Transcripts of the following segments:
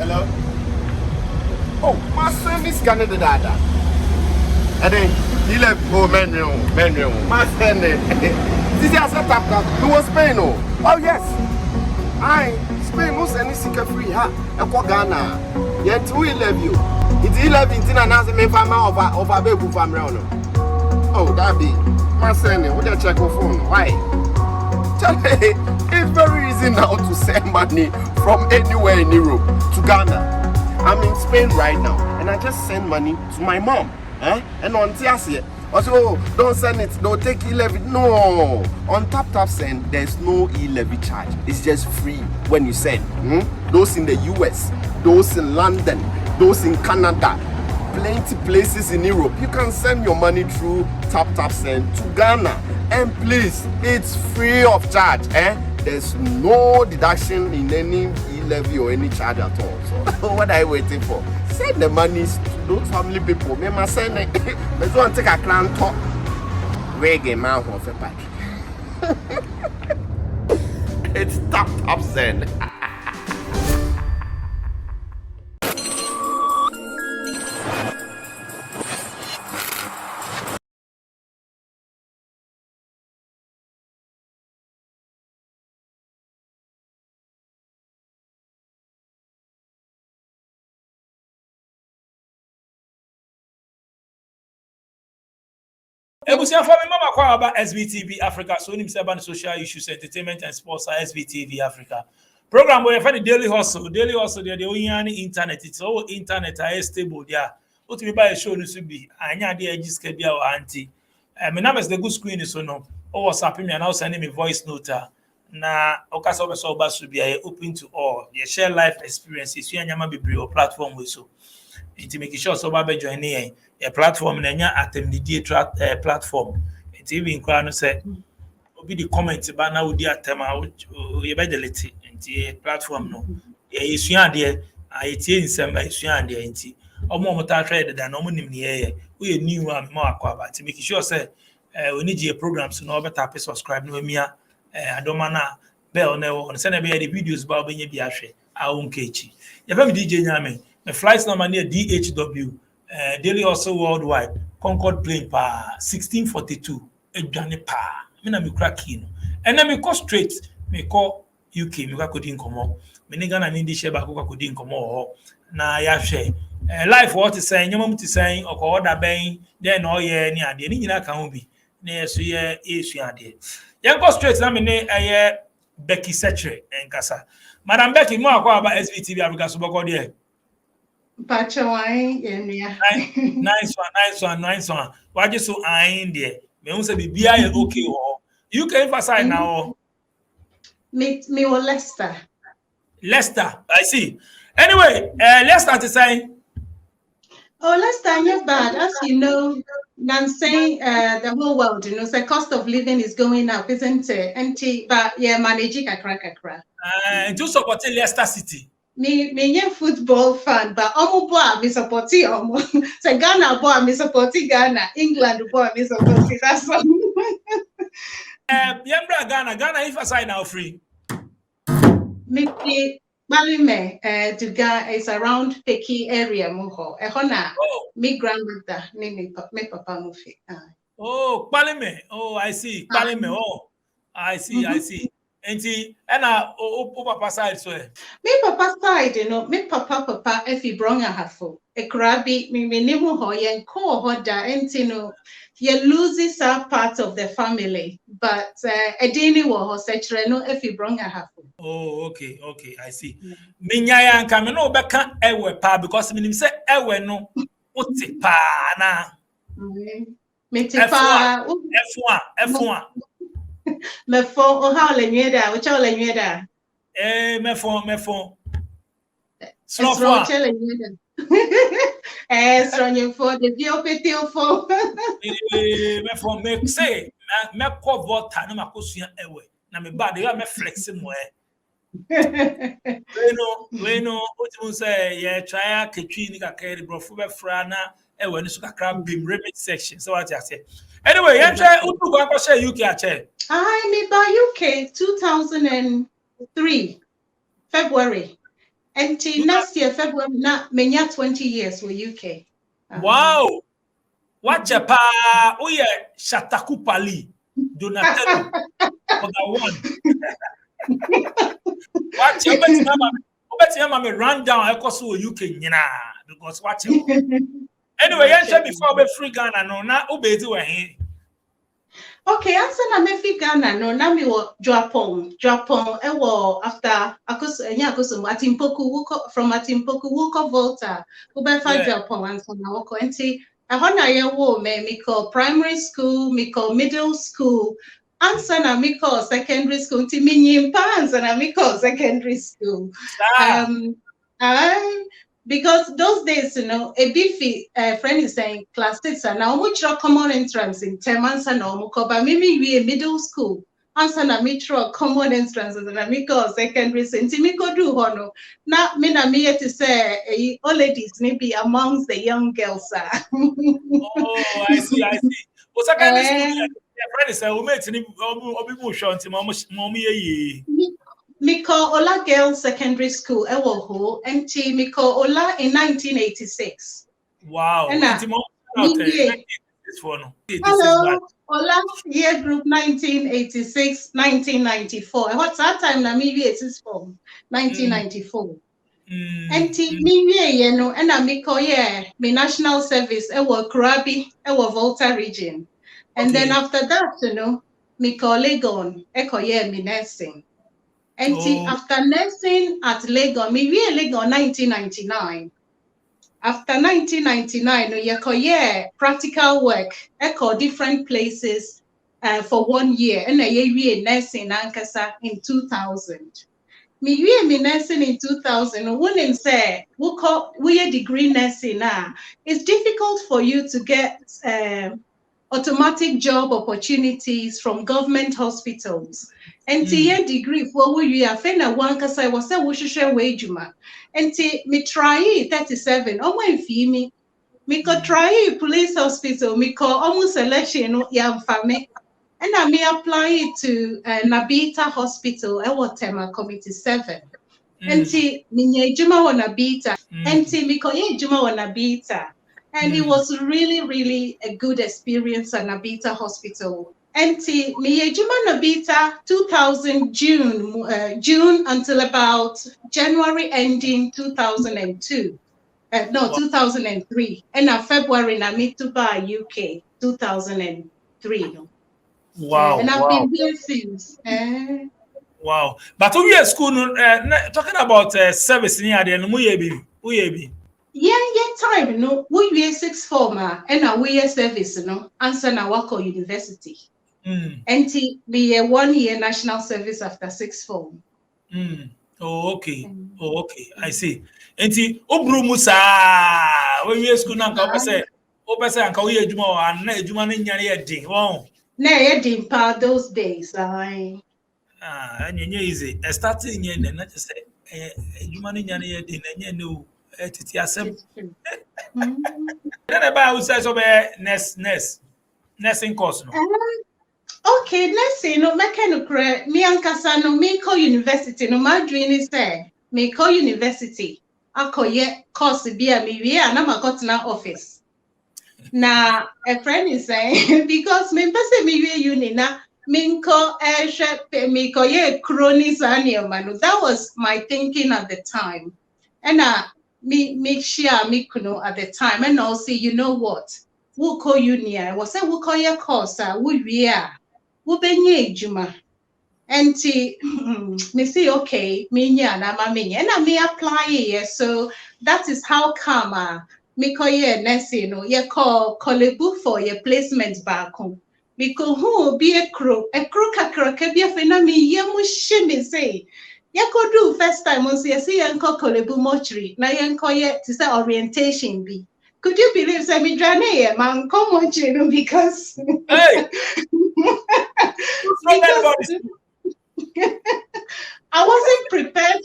Hello? Oh, my son is gonna do that. And then he left menu. My son, this is a setup. Who was Spain? Oh, yes. I Spain was any secret free. Ha, a Ghana. Yet, we love you. It's 11 and as a man of a baby family. Oh, that be my son. Would you check your phone? Why? It's very easy now to send money from anywhere in Europe to Ghana. I'm in Spain right now, and I just send money to my mom. And on Tiasia, also don't send it, don't take e-levy. No, on tap send, there's no e-levy charge. It's just free when you send. Those in the US, those in London, those in Canada, plenty places in Europe. You can send your money through tap send to Ghana, and please, it's free of charge. There's no deduction in any e-levy or any charge at all. So what are you waiting for? Send the money to those family people. Me must send it. Let's go and take a clan talk. Reggae man of a pack. It's tap send. Ebusia for me mama kwa about SVTV Africa, so nim say about social issues, entertainment and sports SVTV Africa. Program where you find the daily hustle there the only internet, it's all internet is stable there. What we buy a show no be anya dey agiske bia o auntie. My number is the good screen so no. O WhatsApp me and now sending me voice note na okasa obeso oba so bia open to all. You share life experiences, you anyama bebre o platform we so. It make sure so ba join here a platform na nya atemdidie platform it even kwa no say obi the comment ba na odi atem a you be delete nti platform no e sua de ayetie nsem ba sua de nti omo ta trade da na omo nim ne ye we new am ma akwa ba to make sure say oni je programs no be tap subscribe no mia adoma na bell na on say na be the videos ba obenye bi ahwe a wonkechi ya fam DJ nyame my flight number near DHW daily also worldwide Concord plane pa 1642 edwane pa me na me crack in and then me go straight me call UK me go din komo me ni Ghana ni share ba ko din komo na ya hwe life what is saying nyamam ti saying okọ order ben then no ye ni ade ni nyina kan ho bi na yeso ye esu ade ye go straight na me ni Becky Sechere enkasa Madam Becky mo akwa aba SVTV Africa so boko there. Nice one. Why just so in there? Me who say BBI okay you can emphasize now. Me or Leicester, I see. Anyway, Leicester to say. Oh, Leicester, not bad. As you know, I'm saying the whole world, the cost of living is going up, isn't it? But yeah, managing a crack. To support Leicester City. Me football fan, but boy me supporting so Ghana boy me supporting Ghana, England boy me supporting. That's all. Ghana if I sign now free. Me Malime to Ghana is around Peki area muho. Ehona me grandmother me papa mufi. Oh, Palime. Oh, I see. Palime. Oh, I see. And papa side so. Me papa side, me papa if he brought a hafo. A crabby, me nemo ho yen ko hoda entino. You loses some part of the family, but a dini wo such no if he brought a hafo. Oh, okay, I see. Minya and Camino beka ewe pa because minim say ewe no uti pa na. Me tipa F1. Me phone how le nyeda, which all le nyeda. Me phone. Slow phone. Stronye phone, the bio petio phone. Me phone me say me ko vota na makosua ewe. Na me ba de me flex mo we know what you say yeah try ketwi ni kakere brofo be fra na ewe ni so kakra bim remit section so what you say anyway yeah try udu go share UK a che I me by UK 2003 February Until next year, February, na menya 20 years with UK. Wow. What Japan? Oh yeah, Shatakupali, Donatello, for that one. Watch your bet run down. I cost UK, because watch it. Anyway, you said before we free Ghana, no, now obey to here. Okay, answer na me fi Ghana no na me wo Japan e wo after akoso Atimpoku from Atimpoku wuko Volta wo be fa Japan answer na wo ko enti e ho na ye wo me call primary school me call middle school answer na me call secondary school enti me nyimpa answer na me call secondary school because those days, you know, a beefy friend is saying class 6 and now much common entrance in 10 months and no but maybe we a middle school. Answer na mitro common entrance and na miko secondary sentimiko do hono. Na me na me to say all ladies maybe amongst the young girls. Oh, I see. What's secondary school? Friend is saying we met in Obi Shanti, mommy. Miko Ola Girls Secondary School, Ewoho, NT Miko Ola in 1986. Wow. Hello, Ola Year Group 1986, 1994. What's that time? Na maybe it is from 1994. NT me you know, and I Miko me national service, Ewo Krabi, Ewo Volta region. And then after that, you know, Miko Legon, Eko me nursing. And after nursing at Legon, me Legon 1999. After 1999, you practical work, echo different places for 1 year, and I nursing Ankasa in 2000. Me nursing in 2000. When say we degree nursing now, it's difficult for you to get automatic job opportunities from government hospitals. And your degree for we are fena one kasa was say we should wage juma. And me try 37. Oh my fee me could try police hospital, me call almost selection yam fame. And I may apply it to Nabita Hospital, Ewotema Committee 7. And me juma wa Nabita. And me call juma wa Nabita. And it was really, really a good experience at Nabita Hospital. And me Juma Nabita 2000 June until about January ending 2002. 2003. And February na me to buy UK 2003. Wow. And I've been here since. Wow. But we at school talking about service near the Muyebi. Yeah, time, no. We 6th former and we service, no. Answer na wako university. And be a 1 year national service after 6th form. Oh, okay. Oh, okay. I see. And Obru Musa, when we school now, Opesa and Kawi Juma and Juma Nyari Ding. Wow. Nay, Ding pa those days. And you know, easy. Starting in the not to say, Juma Nyari Ding, and you know. Then about who says over nursing course. Okay, nursing no mechanical me and Kasano me call university no my dream is there. Me call university. Akoye course be a me we and I'm got na office. Now a friend is saying because me person me we uni na me call me call ye cronies manu. That was my thinking at the time. And me share me kuno at the time and I'll say, you know what? We'll call you near. We'll say we'll call your course, we are. We'll be Juma. And me say, okay, me na mami, and I may apply here. So that is how come me call ye nursing, you call a book for your placement back home. Because who be a crook kakra be a phenomenon, yamu shimmy say. You could do first time once you see Uncle Kolebu Mochri, now you to say orientation be. Could you believe Sammy Jane, man, come on, because hey, I wasn't prepared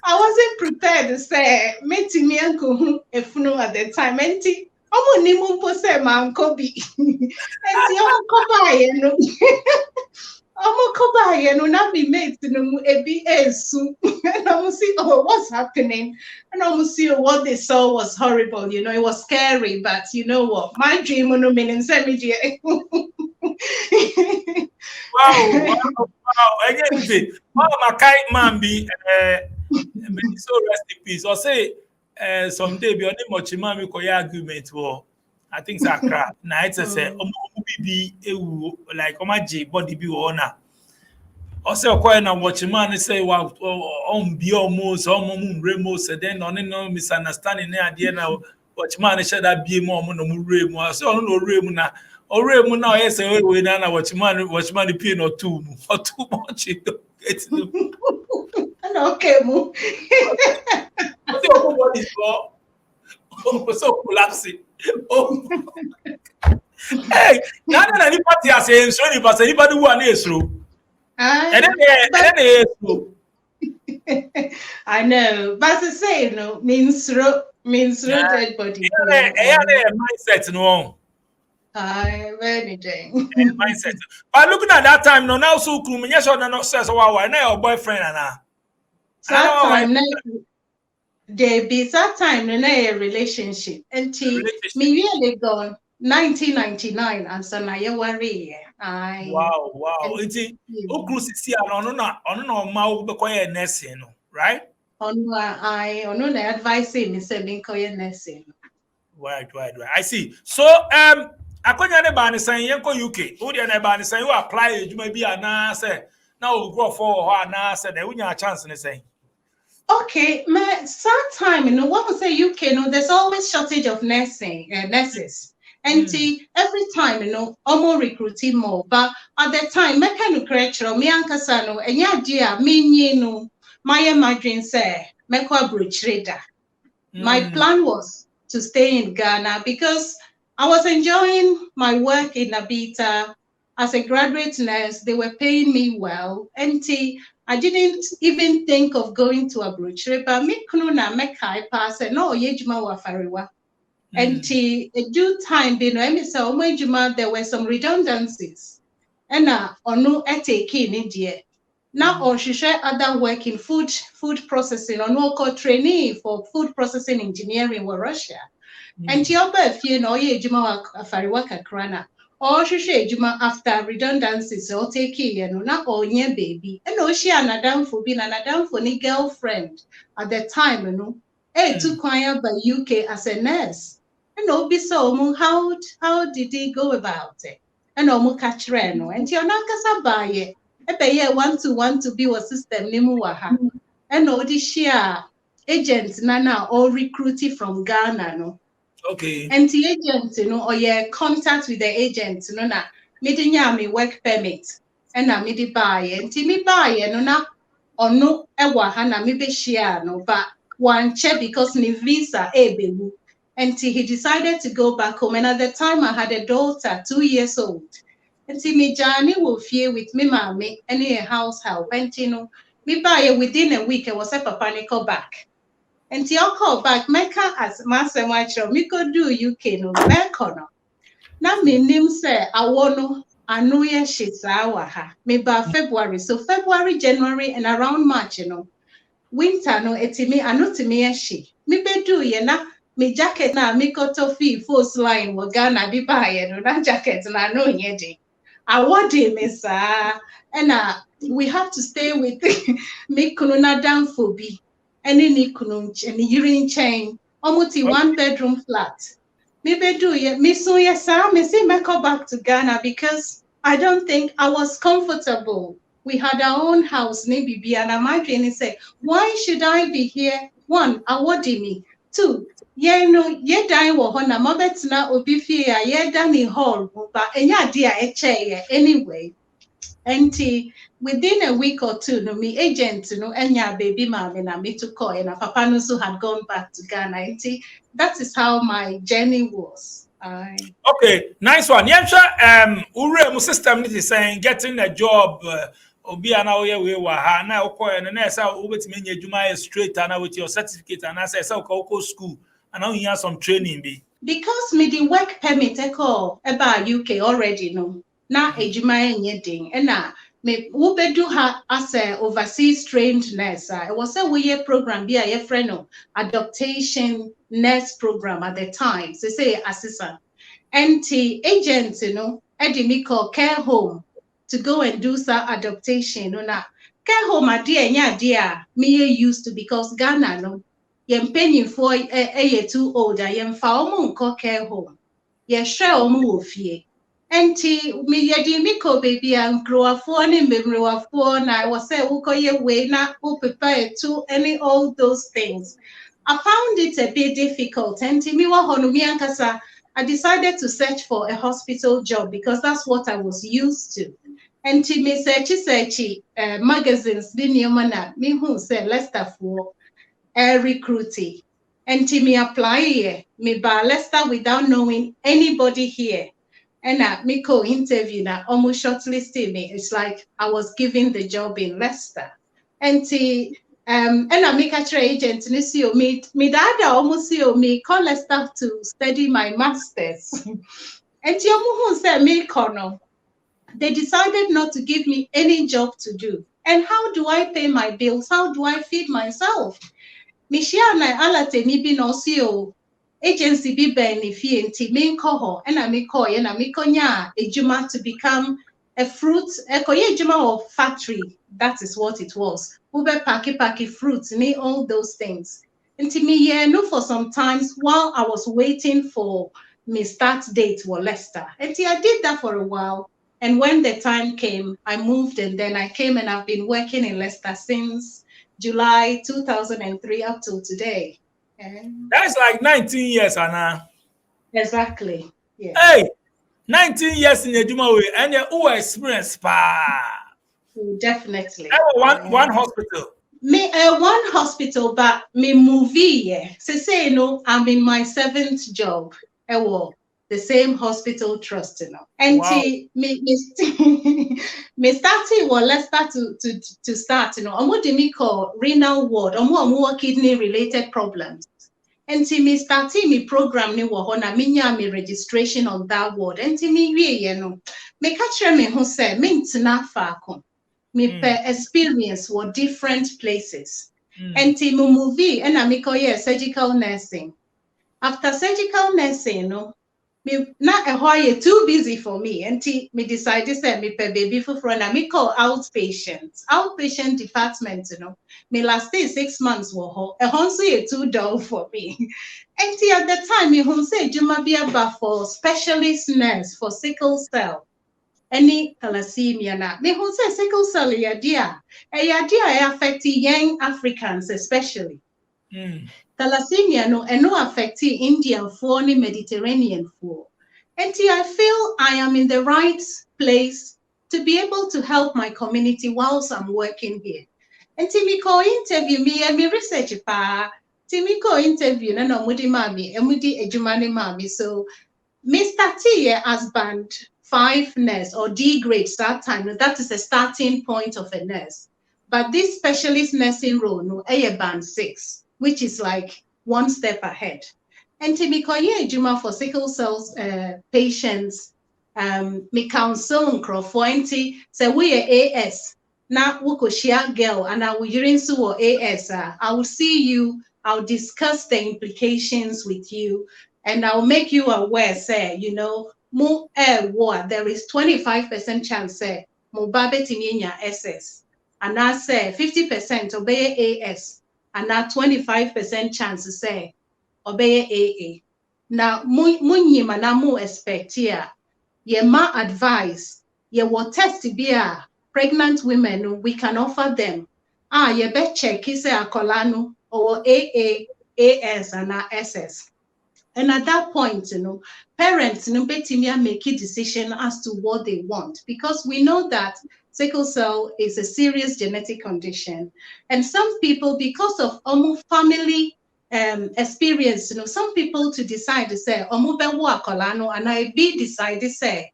I wasn't prepared to say meeting me uncle if no at the time. And I'm only say man Kobe. And you know. you know, not be mates, you know, and I'm see, oh, what's happening? And I'm see what they saw was horrible, you know, it was scary, but you know what? My dream on meaning Wow. Again, wow, my kite man be so rest in peace. Or say someday be on the much man we call argument war. I think it's a crap. Now it's a say be like body be owner. Ose okoye na watchman say wa on be almost remote then on no misunderstanding na ade na watchman share that be more no mu remu so on no remu na oremu na o say we na watchman pay no too or too much it's no okay mo what is so collapsing oh hey na ni party as e so ni pass anybody who an esro I know, but to say no means dead body. Mindset no. Anything. Mindset. But looking at that time, no now so cool. Yes, or not says wow, now your boyfriend and that time, there be that time in a relationship, and me really gone 1999, and so now you worry. Wow. It's Okrusisi no ma be koye nursing no, right? On the advice me say me koye nursing. Right. I see. So akonya ne ba ne san yenko UK. Wo de ne ba ne san you apply ejuma bi ana say na wo go for ho ana say na wunya chance ne say. Okay, some time, you know, what we say UK, you know, there's always shortage of nurses. And every time, you know, almost recruiting more. But at the time, I can't correct you, me and Kasano, and yeah, dear, me, you know, my dream say, me kwa trader. My plan was to stay in Ghana because I was enjoying my work in Abita as a graduate nurse. They were paying me well. And I didn't even think of going to Abuja, but me kununa me kai pass and no yejuma wa fariwa. And a due time, you know, there were some redundancies. And no take in India. Now or she share other work in food processing or no called trainee for food processing engineering in Russia. And Tioba, you know, yejuma wa fariwa kakrana. Or she share juma after redundancies or take you know, not all your baby. And no, she and Adam for being an Adam for any girlfriend at the time, you know. To choir by UK as a nurse. And no, be so how did he go about it? And no catch reno. And you're not gonna buy it. Ebe want to be a system nimuwaha. And no, this share agents nana all recruited from Ghana, no. Okay. And the agent, you know, or yeah, contact with the agent, you know, na me work permit, and na me buy, and me buy, you know, na or no, na me be share, no, but one check because ni visa, bebu. And he decided to go back home. And at the time, I had a daughter, 2 years old. And me Johnny will fear with me, mommy, and a house help. And you know, me buy within a week, I was a papa back. And the call back, Mecca as Master Macho, me could do UK no Mecca. Now me name say I want I know ye shit's our me by February. So February, January, and around March, you know. Winter no etimi I know to me she. Me be do ye na me jacket na me cut off force line wo Ghana bi buy ye no that jacket na no ye de. I want him and we have to stay with me kununa down for be. Any ni kunun and urine chain almost 1 bedroom flat. Me be do ye me so yes me say me come back to Ghana because I don't think I was comfortable. We had our own house, maybe, and I'm and say, why should I be here? 1, awarding me. 2, yeah, no, yeah, die wo hona mabetna obi fie ya yeah, Danny hall, but enya dia eche anyway. And within a week or 2, no, me agent, no, enya baby mama na me to call, and papa no so had gone back to Ghana. And that is how my journey was. Okay, nice one. Yeah, ure system is saying getting a job. Obi ana oye we wa ha na okoye na na esa obetime nya adwuma straight ana with your certificate and asa esa ko school and now you have some training be because me the work permit e call about UK already no na adwuma enye din and na me who do her as a overseas trained nurse. It was a year program be a friend adaptation nurse program at the time. So say assistant. NT agents, Edimico care home to go and do some adaptation. Care home dear me used to because Ghana no yem penny for a too old. I am found care home. Ye share fie. Enti me yedimiko baby and grow for any memory of phone. I was say uko way na prepare to any all those things. I found it a bit difficult. Enti mi wa honumi ankasa. I decided to search for a hospital job because that's what I was used to. And to me searchy magazines, me who say Leicester for recruiting. And to me apply here, me by Leicester without knowing anybody here. And me co-interview now almost shortlisted me. It's like I was given the job in Leicester. And I make a trade agent and see me dad almost see me call Leicester to study my masters. And who said me corner. They decided not to give me any job to do. And how do I pay my bills? How do I feed myself? Mishia na alate ni bi no si o agency bi ben ni fie nti me nko ho na me call ye na me konya ejuma to become a fruit ekoye ejuma of factory. That is what it was. Ube paki fruits ni all those things. Nti me ye no for some times while I was waiting for me start date for Leicester. Nti I did that for a while. And when the time came, I moved and then I came and I've been working in Leicester since July 2003 up till today. That's like 19 years, Anna. Exactly. Yeah. Hey, 19 years in Ejuma way, and you experience Definitely. One hospital. Me one hospital, but me movie. Yeah. Say I'm in my 7th job. The same hospital trust, And Wow. me starting well, let's start to start, I'm what they call renal ward, more kidney related problems. And me starting me program ni wahona me registration on that ward. And me me catch me who say me faako. Me per experience were different places. And me movie and I call surgical nursing. After surgical nursing, me not a too busy for me. And me decided to send me per baby for front. And me call outpatient department. Me last 6 months were a too dull for me. And at the time me home say Juma be about for specialist nurse for sickle cell. Any thalassemia na me home say sickle cell yadia affect young Africans especially. Thalassemia no affect Indian for ni Mediterranean for. And I feel I am in the right place to be able to help my community whilst I'm working here. And Timiko interview me and me research pa. Timiko interview na no mudi mami, emudi ejumani mami. So Mr. T as band 5 nurse or D grade start time. That is the starting point of a nurse. But this specialist nursing role no a band 6. Which is like one step ahead. And to me, Juma for sickle cell patients, me counsel Crawfordy, say we are AS. Now we share girl, and I will during so AS. I will see you. I'll discuss the implications with you, and I'll make you aware. Say, more war. There is 25% chance. Say, mo babe timinya SS, and I say 50% obey AS. And that 25% chance to say obey AA. Now, munyima na mu expect here. Ye ma advice. Ye what test to be pregnant women we can offer them. Ye be check kise akolanu or AA, AS and SS. And at that point, parents betimia make a decision as to what they want because we know that sickle cell is a serious genetic condition. And some people, because of family experience, some people to decide to say, and I be decide to say,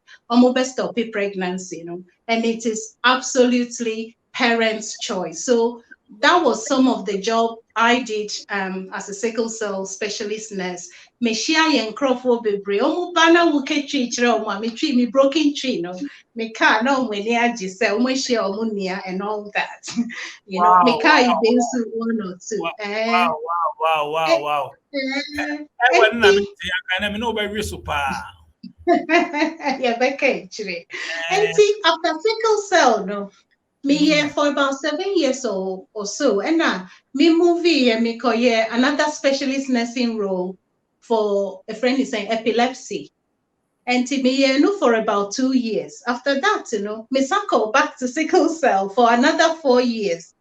stop pregnancy, and it is absolutely parents' choice. So that was some of the job I did as a sickle cell specialist nurse. Me share yen crofo bebre. Omo bana wuke tree chire omo me tree me broken tree no. Me car no when near jise omo share omo near and all that. You know, me car is been so one or two. Wow. I wouldn't have been I know very super. Yeah, okay, chire. And see, after sickle cell no. Me here for about 7 years or so, and now me movie and me career another specialist nursing role for a friend is saying epilepsy. And me here no for about 2 years. After that, me circle back to sickle cell for another 4 years.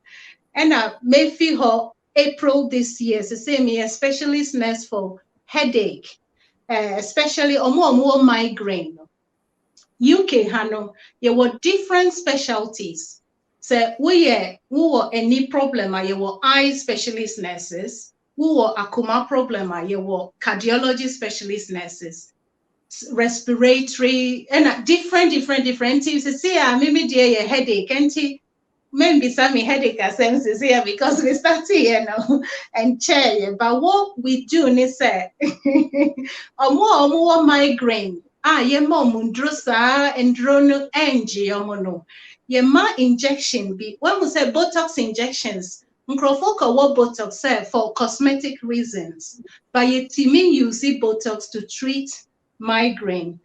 And I may feel her April this year. So say me a specialist nurse for headache, especially or more migraine. UK Hano, you were different specialties. So we were any problem, you were eye specialist nurses, we were akuma problem, you were cardiology specialist nurses, respiratory, and different teams. See, maybe dear headache, and maybe some headache as here because we start here now and chair. But what we do is say, or more migraine. Ye mom mundrosa and drone angiomono. Ye ma injection be when we say Botox injections, Mcrofoka what Botox say for cosmetic reasons. But ye timing you see Botox to treat migraine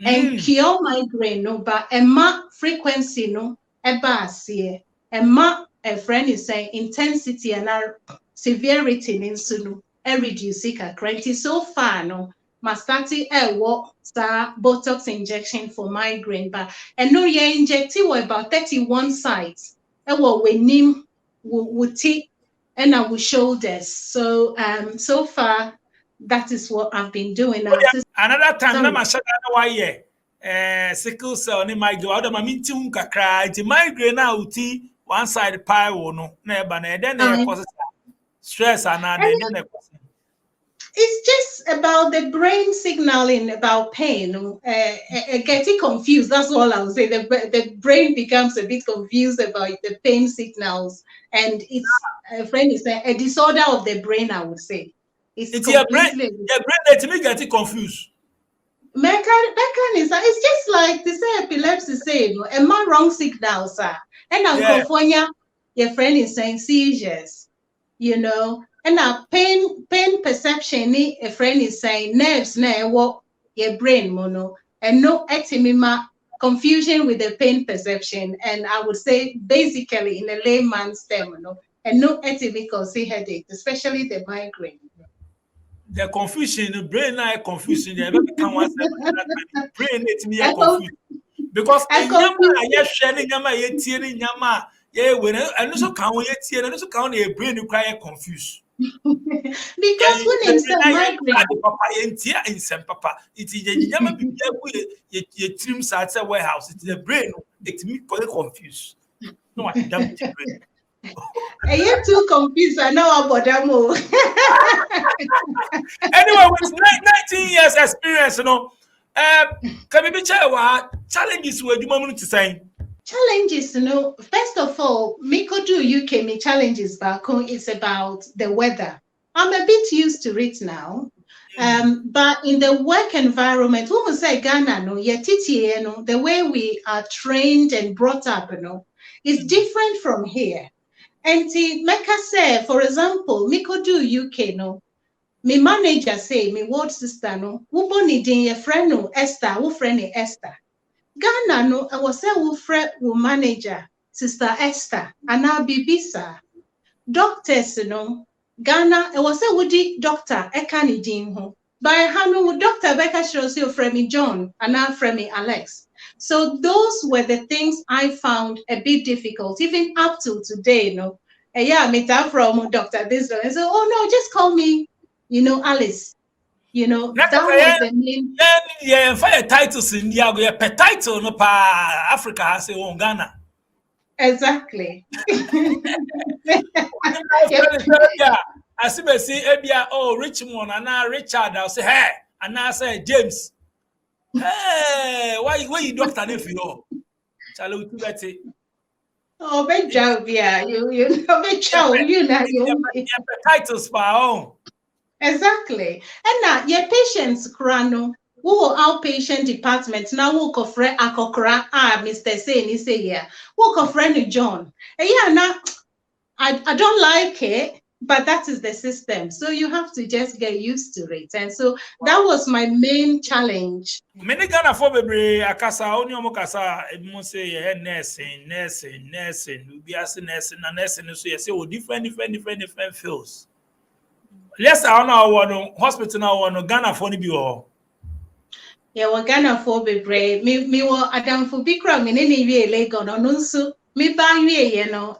and cure migraine, no, but ma frequency no eba see ma a friend is saying intensity and our severity in sunu reduce it so far no. Mastati work Botox injection for migraine, but and no ye injecting about 31 sites. We name would take and our shoulders. So so far that is what I've been doing now. Another time na ma why sickle cell ni migraine. Oda ma minti kakra nti migraine na uti one side pie wo no na eba na then cause stress and then it's just about the brain signaling about pain. Getting confused. That's all I would say. The brain becomes a bit confused about the pain signals, and it's a friend is a disorder of the brain. I would say it's your brain that me getting confused. Mechanism. It's just like they say epilepsy. Say, am I wrong signals, sir? And California, your friend is saying seizures. And now pain perception, a friend is saying nerves na what your brain mono and no etimima confusion with the pain perception. And I would say basically in a layman's term, and no etimical see headache, especially the migraine. The confusion, the brain na confusion. The brain it me confused because when I also count and also count the brain you cry confused. Because when himself migraine, in some papa, it is the trim side warehouse. It's the brain. It's me confused. No, I damn brain. I get too confused. I know about them. Anyway, with 19 years experience, can we share what challenges were you want to say? Challenges, first of all, Mikodu UK, me challenges back home is about the weather. I'm a bit used to it now. But in the work environment, who will say Ghana, the way we are trained and brought up, is different from here. And Mecca say, for example, Mikodu UK, me manager say, me ward sister, who need your friend, Esther, who friend Esther. Ghana I was say wo manager sister Esther and now Bibisa doctors Ghana I was say woody doctor ekani din ho by hanu doctor Becca shows you Fremi John and now Fremi Alex. So those were the things I found a bit difficult even up to today me from Dr. this and so no just call me Alice. That was the name. Yeah, fire titles in the per title no pa Africa has a own Ghana. Exactly. I see Ebia Richmond and now Richard. I'll say hey, and now I say James. Hey, why you doctor if you know? Shall we do that? Oh, big job, yeah. You know, big job, you know. Titles for our own. Exactly. And now, your patients, Krano, who outpatient department, now who kofre akokra, Mr. Say, ni say, yeah, who kofre John. And yeah, now, I don't like it, but that is the system. So you have to just get used to it. And so that was my main challenge. Many Ghana for baby, akasa, only omokasa, it say, yeah, nursing, we be asking nursing, and nursing, so you say, oh, different fields. Yes, I know one hospital now, one Ghana for be all. Yeah, we're Ghana for baby. Me wa Adam for Bikra, me nene wie Lego, no nunsu. Me ba wie, you know,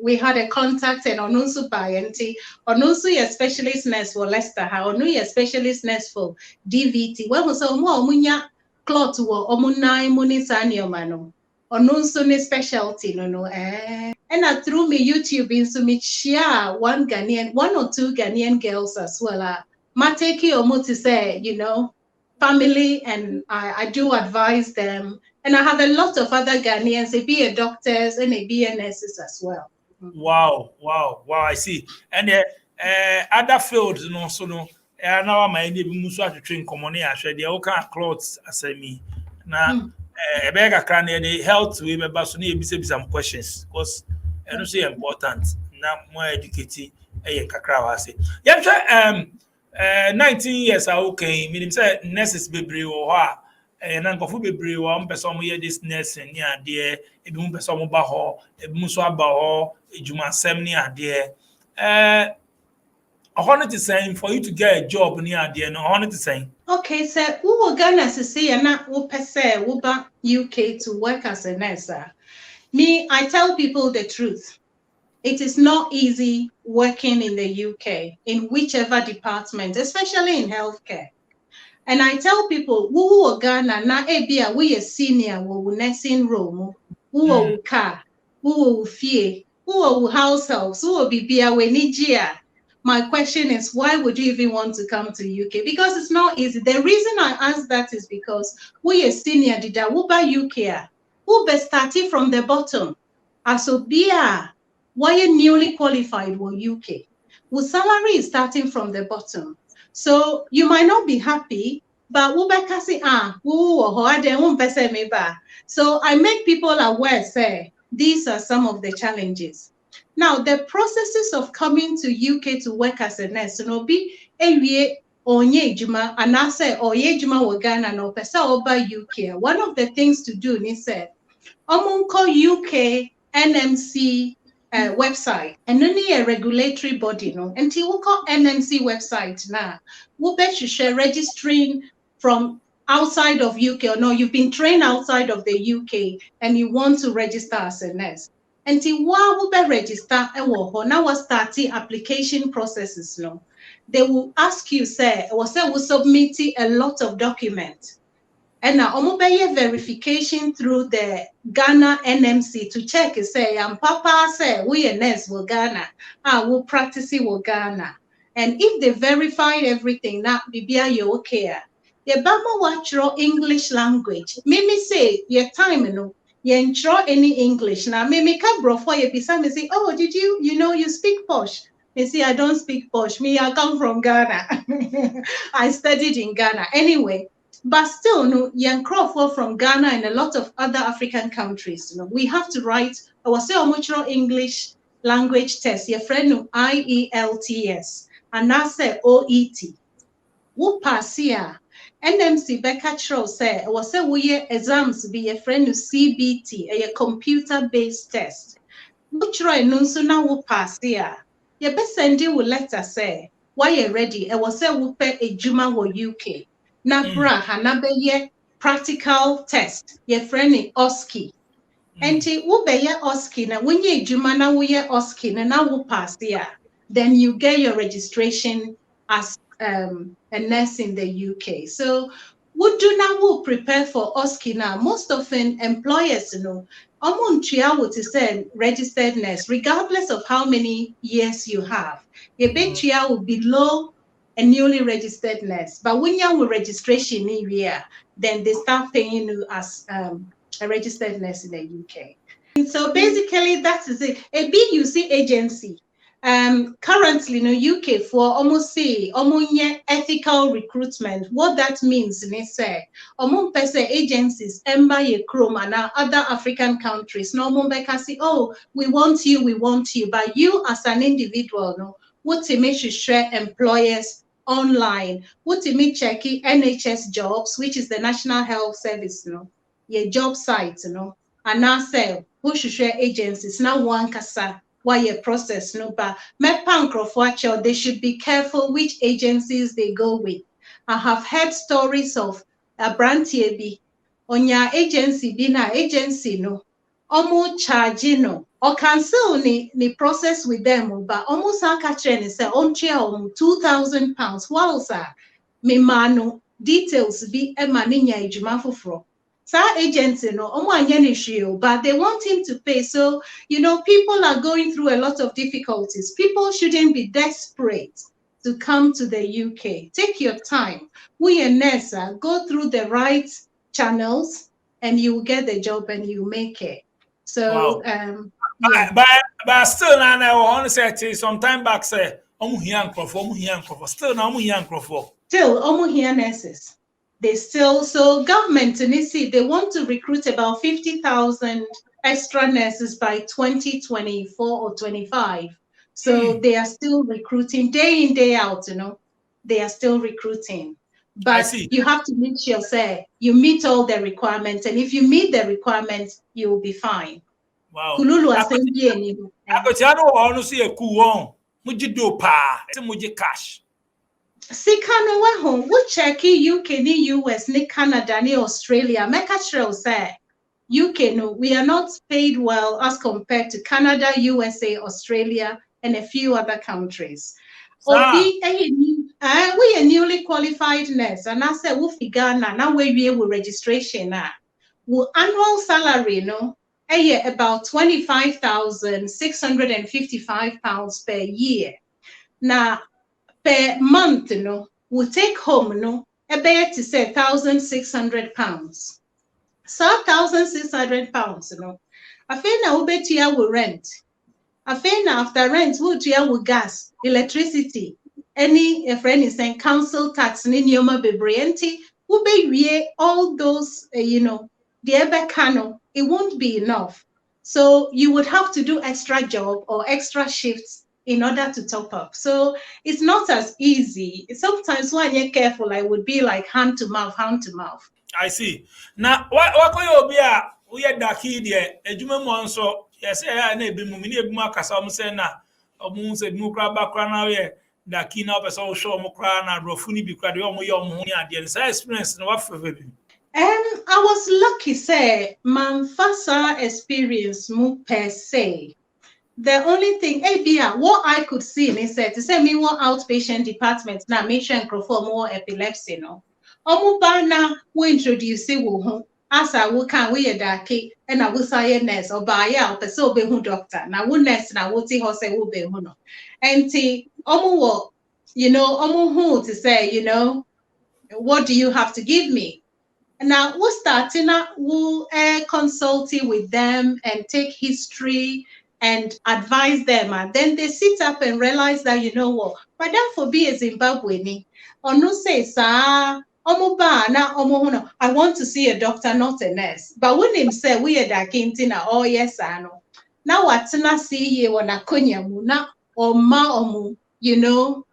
we had a contact and onunsu ba enti. Onunsu ye specialist nurse for Leicester, ha, onu ye specialist nurse for DVT. When we say omunya clot wo omunai muni sani omano. Onunsu ni specialty, no. And through me YouTube in so me share one or two Ghanaian girls as well. Mateki omo to say, you know, family, and I do advise them. And I have a lot of other Ghanaians, they be a doctors and they be a nurses as well. Wow, I see. And other fields, no, so no, now my name Musa to train common I share the okay clothes as me. Now, a beggar can the health we may pass be some questions because I don't say important. Now more educated, kakra I say. Yeah, 19 years are okay. Meaning say nurses be or and then be brave one person here this nursing near there. If you person about her, if you so about her, you must send near there. I wanted to say for you to get a job near there. No, I wanted to say. Okay, so who will Ghana to say and not who per se who back UK to work as a nurse? Me, I tell people the truth. It is not easy working in the UK in whichever department, especially in healthcare. And I tell people, who are Ghana, na ebia, we a senior, we nursing room, who are car, who are fear, who are house helps, who are bibia, we Nigeria. My question is, why would you even want to come to UK? Because it's not easy. The reason I ask that is because we a senior, did I UK, who be starting from the bottom. Asobia, why you newly qualified for UK? Whose salary is starting from the bottom. So you might not be happy, but so I make people aware, say, these are some of the challenges. Now, the processes of coming to UK to work as a nurse, be onye juma and I say oye juma Ghana no pesa oba UK. One of the things to do is say, UK NMC website, and only a regulatory body, no. Until we call NMC website now, we bet you share registering from outside of UK, or no, you've been trained outside of the UK and you want to register as a nurse. Until while we bet register, now we're starting application processes, no. They will ask you, say, we submit a lot of documents. And now, verification through the Ghana NMC to check, say, and Papa say, we a nurse will Ghana, we'll practice it with Ghana. And if they verify everything, now, Bibia, you okay. The Bama watch your English language. Mimi say, your time, you know, you enjoy any English. Now, Mimi can bro for you, me say, oh, did you know, you speak posh? You see, I don't speak posh. Me, I come from Ghana. I studied in Ghana. Anyway, but still, no, young Crawford from Ghana and a lot of other African countries, you know, we have to write our mutual English language test. Your friend no IELTS and that's OET. Who pass here? NMC Becca Cho say we exams be a friend of CBT, a computer-based test. Which right no so now who pass here? Your best sending will letter say why you ready? I was say we pay a Juma wo UK. Na bra hanabeye practical test. Your friend is OSCE. Enti wo be ye OSCE na when ye Juma na wo ye OSCE na wo pass here. Then you get your registration as a nurse in the UK. So we do now will prepare for OSCE now. Most often employers, you know, would say registered nurse, regardless of how many years you have. Your BTR will be below a newly registered nurse. But when you're with registration in here, then they start paying you as a registered nurse in the UK. So basically, that is it. A BUC agency. Currently, UK for almost ethical recruitment. What that means, is agencies, Chrome and other African countries. No more say, oh, we want you. But you as an individual, what to make sure employers online, what to make checking NHS jobs, which is the National Health Service, your job site, and I say, who should share agencies now one kasa why a process no ba they should be careful which agencies they go with. I have heard stories of a brand TAB on your agency bina agency no almost charging no or cancel ni process with them but almost catch and say £2,000 while sir me mano details be a maninya ejuma Sa agency no, but they want him to pay. So, people are going through a lot of difficulties. People shouldn't be desperate to come to the UK. Take your time. We and Nessa go through the right channels and you will get the job and you make it. So, wow. Yeah. But still, now I want to say some time back, say, still now, Still, almost here nurses. They still, so government, they want to recruit about 50,000 extra nurses by 2024 or 25. So they are still recruiting day in, day out, they are still recruiting. But you have to make sure, say, you meet all the requirements. And if you meet the requirements, you will be fine. Wow. Kululu cash. Sikano wa home, we check UK ni US ni Canada ni Australia. Meka sure say UK no, we are not paid well as compared to Canada, USA, Australia, and a few other countries. We are newly qualified nurse, and I say we figure now we with registration we annual salary about £25,655 per year. Now per month, we take home, about to say £1,600. So £1,600, I feel now we bet you will rent. I feel now after rent, we'll do gas, electricity, any if friend is saying council tax, ni nyoma bebrienti, we be all those, the ebekano, it won't be enough. So you would have to do extra job or extra shifts in order to top up. So it's not as easy. Sometimes when you're careful, I would be like hand to mouth, hand to mouth. I see. Now, what could you be we are daki there, a Juma monso, yes, I need be moving Makasam Sena, or Moon said Mukra background, daki now, as all show Mokrana, Rofuni, because you're money at the experience. What for baby? I was lucky, say, Manfasa experience mu per se. The only thing, what I could see, they said, to say me one outpatient department, now make sure and perform more epilepsy, no. Omubana, we introduce it, as I will can we a daki, and I will say a nurse, or buy out the so be who doctor. Now, one nurse, and I will see how say who be who no. And see, omu who to say, what do you have to give me? Now, we're starting out, we'll consulting with them and take history and advise them. And then they sit up and realize that, but that for be a Zimbabwean, or no say, I want to see a doctor, not a nurse. But when him say, we are that kintina, oh, yes, I know. Now, what's not see you on a kunyamuna or maomu,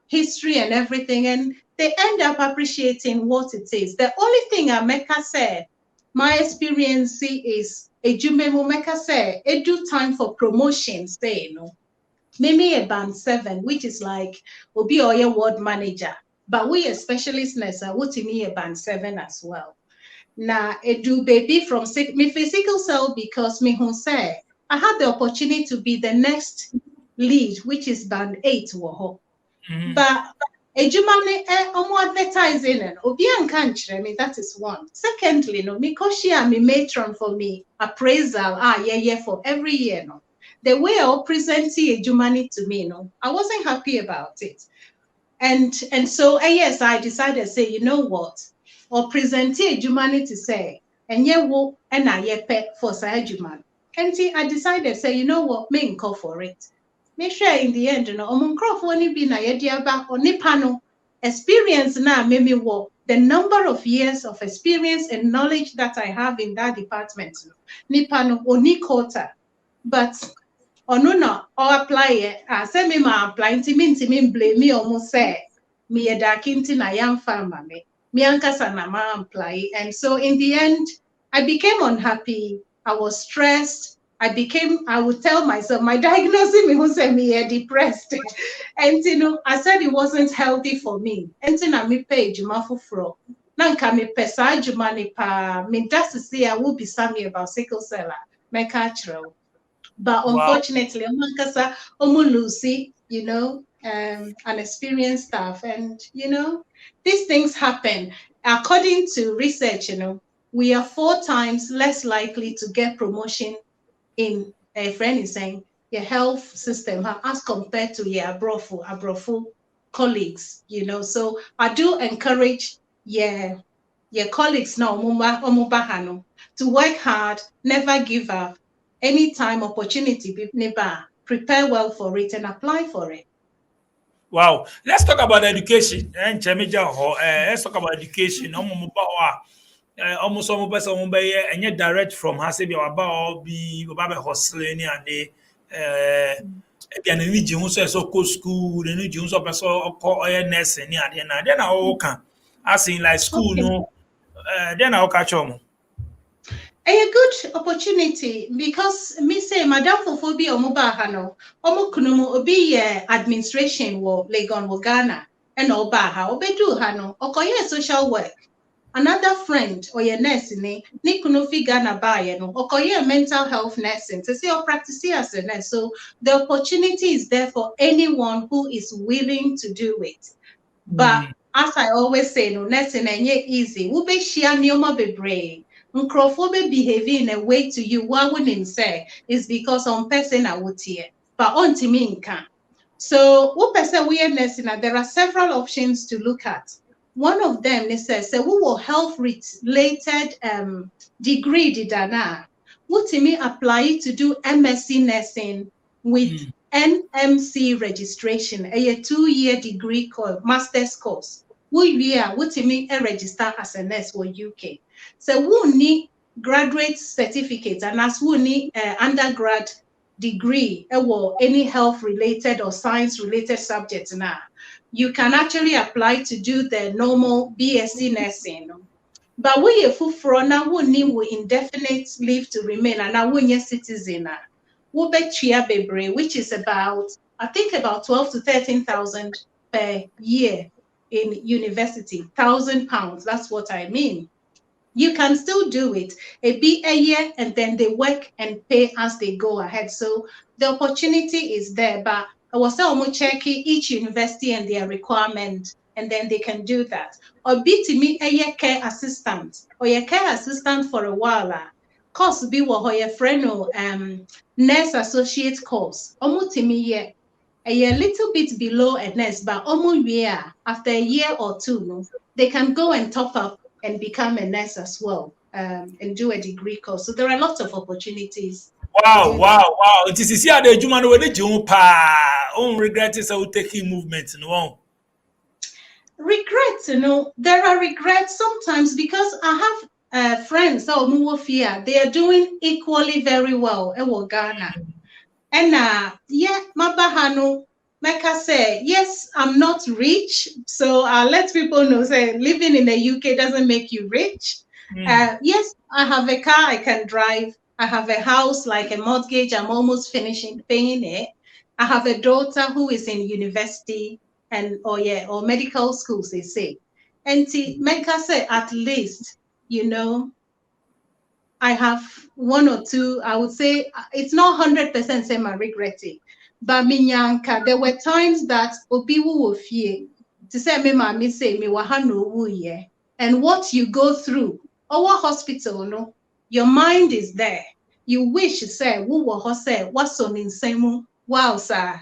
history and everything. And they end up appreciating what it is. The only thing Ameka said, my experience is a jumemo Meka said, it do time for promotion, say, maybe a band 7, which is like will be our ward manager. But we as specialist nurse are what me a band 7 as well. Now it do baby from me physical cell because me who say I had the opportunity to be the next lead, which is band 8 But Ejumane advertising and Obian country, that is one. Secondly, because she am a matron for me, appraisal, for every year, The way I presenting Ejumane to me, I wasn't happy about it. And so, yes, I decided to say, you know what? Or present Ejumane to say, and ye wo and I ye pet for Ejumane. And I decided, say, you know what, me call for it. Make sure in the end, you know, only be na yediaba or nipano experience now made me work. The number of years of experience and knowledge that I have in that department, nipano oni quota. But ono na or apply it. I say me ma apply inti blame me almost say me a darkinti na young farmer me ankasa na ma apply. And so in the end, I became unhappy. I was stressed. I would tell myself, my diagnosis me who said me depressed. And you know, I said it wasn't healthy for me. And then I me pay juma fro. Nanka me pesa juma ni pa me just to say I will be something about sickle cell. Me catch. But Wow. unfortunately, Lucy, you know, an experienced staff. And, you know, these things happen. According to research, you know, we are 4 times less likely to get promotion in, a friend is saying, your health system as compared to your abrofu colleagues, you know. So I do encourage your colleagues now to work hard, never give up. Anytime opportunity, never prepare well for it and apply for it. Wow. Let's talk about education. Let's talk about education. Almost some person and yet direct from Hasebi about be hustling and they and any Jones so co school, the new Jones of person call nursing and then I all can. As in like school, Okay. no, then I'll catch on. A good opportunity because me say Madam Fofobi Omubahano, Omokunumu Obi administration wo Legon wo Ghana and Obaha Obedu Hano, Okoye social work. Another friend or your nurse ni kunufi Ghana buy no okoye mental health nursing to say or practice as a nurse. So the opportunity is there for anyone who is willing to do it. But as I always say, no nursing ain't easy. We be share nioma bebre. Nkrofo be behaving in a way to you. What wouldn't say is because on person I would hear, but on to me can. So what person we are nursing, there are several options to look at. One of them is says, we will health related degree didana. What to me apply to do MSc nursing with NMC registration, a 2-year degree course, master's course. We are what to me register as a nurse for UK. So we need graduate certificate and as we need undergrad degree or any health related or science related subject now. You can actually apply to do the normal BSc nursing. But we are full now we need indefinite leave to remain and now we are citizen. Which is about, I think about 12 to 13,000 per year in university, £1,000. That's what I mean. You can still do it. It be a year and then they work and pay as they go ahead. So the opportunity is there, but I was almost checking each university and their requirement, and then they can do that. Or be to me a year care assistant or your care assistant for a while. Course be what your friend nurse associate course. Almost to me a little bit below a nurse, but almost after a year or two, they can go and top up and become a nurse as well and do a degree course. So there are lots of opportunities. Wow. It is here the human with the jumpa. Own regret is how taking movement. No. Regrets, there are regrets sometimes because I have friends, they are doing equally very well in Ghana. And Mabahano, Mecca say, yes, I'm not rich. So I'll let people know, say, living in the UK doesn't make you rich. Yes, I have a car I can drive. I have a house, like a mortgage. I'm almost finishing paying it. I have a daughter who is in university or medical schools, they say. And Mecca say, at least, I have 1 or 2, I would say it's not 100% same I regret it. But minyanka, there were times that obi wo fie to say me ma me say me wa no wu ye. And what you go through, our hospital, no, your mind is there. You wish say wu wo say what's on insemu. Wow, sir,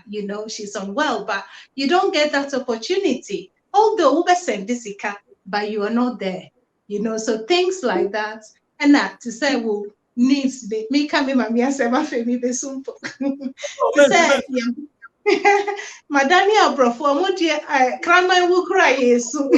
she's unwell, but you don't get that opportunity. Although ube send this, but you are not there. So things like that. And that to say, well, needs me come mami asema fe mi besumpo. Oh, Say Madani abrofo mo de kraman wu kra yesu.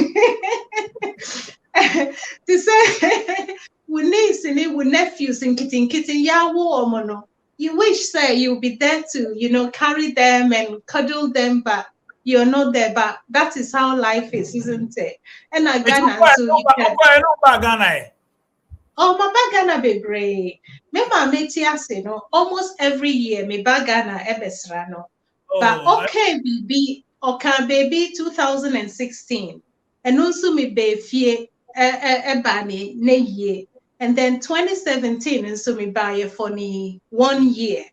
To say we niece ni we nephews in kitten yawo omono. You wish say you'll be there to, you know, carry them and cuddle them, but you're not there. But that is how life is, isn't it? And Ghana, so you can. Oh, my Ghana bebre. Me ma metia say no. Almost every year, me Ghana ebesra no. But okay, baby, 2016, and also me be fie ebani ne ye. And then 2017, and so me buy for ni 1 year.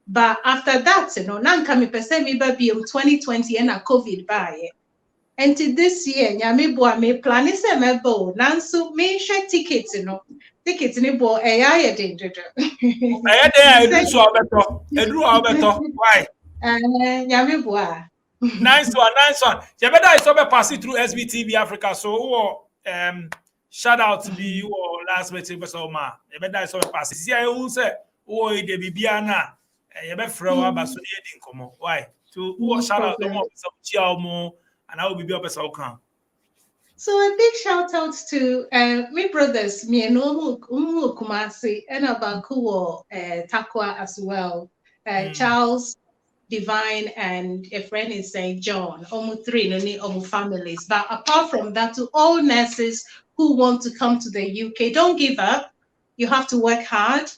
But after that, you know, nanka me pese me baby 2020 and a COVID buy. And to this year, nyame boa me plan is a me bo. Nanso me share tickets, you know. Tickets ni bo I did. Why? Nyame boa. Nice one. You better I saw me pass it through SVTV Africa. So shout out to you last week so ma. You better I saw me pass it. See I won't say de bibiana. You better throw up so you come on. Why? To shout out to more and I will be up as I can. So a big shout out to my brothers, me and Umu Kumasi, and Abankuwo Takwa as well. Charles, Divine, and a friend is St. John, almost 3, no almost families. But apart from that, to all nurses who want to come to the UK, don't give up. You have to work hard.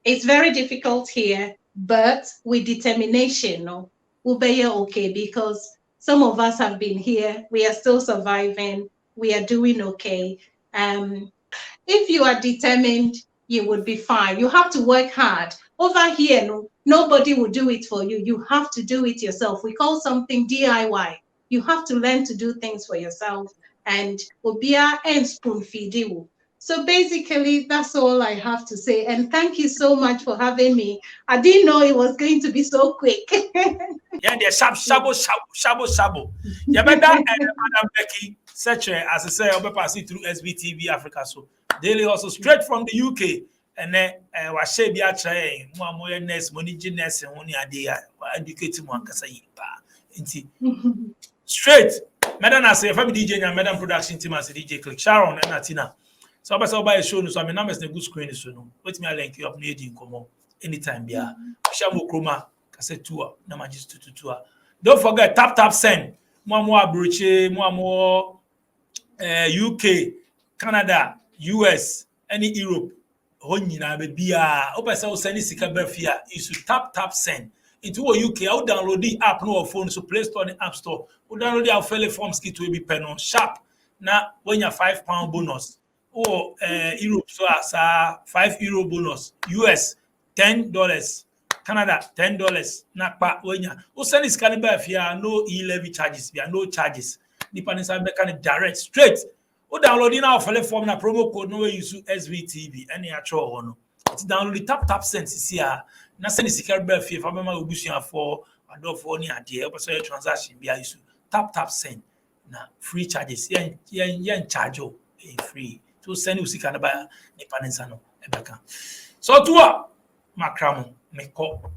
It's very difficult here, but with determination, no, we'll be okay, because some of us have been here. We are still surviving. We are doing okay. If you are determined, you would be fine. You have to work hard. Over here, no, nobody will do it for you. You have to do it yourself. We call something DIY. You have to learn to do things for yourself. And obia and spoon feed you. So basically, that's all I have to say. And thank you so much for having me. I didn't know it was going to be so quick. Yeah, they're shabo. You better Madam Becky, such as I say, I'll pass it through SVTV Africa. So daily also straight from the UK. And then was say be a try more nurse, money nurse, and only idea educating one straight. Madam, I say, if I'm DJ and Madam Production Team as a DJ Click Sharon and Atina. So I buy a show, so I'm a good screen. So let me link you up near in Como anytime. Yeah, Shamu Chroma, cassette tour, no just to tour. Don't forget, tap send. More brooche, more UK, Canada, US, any Europe. Honina be open so send sika befia is to tap send. Into UK, I'll download the app no phone, so Play Store and App Store. We'll download our fairly forms kit will be pen on sharp. Now when you're £5 bonus. Or Europe, so as €5 bonus. US $10. Canada $10. Nakpa wenya. O send this caliber if you are no e-levy charges, there are no charges. Depending on mechanic direct straight. O downloading our file form na promo code no way use SVTV any actual one. It's download the tap sense here. Na send this caliber if you have a bushing for for any idea. So your transaction be use tap send. Na free charges. Yeah, charge free. To send you sick and buy a panensano ebeka. So to makramo meko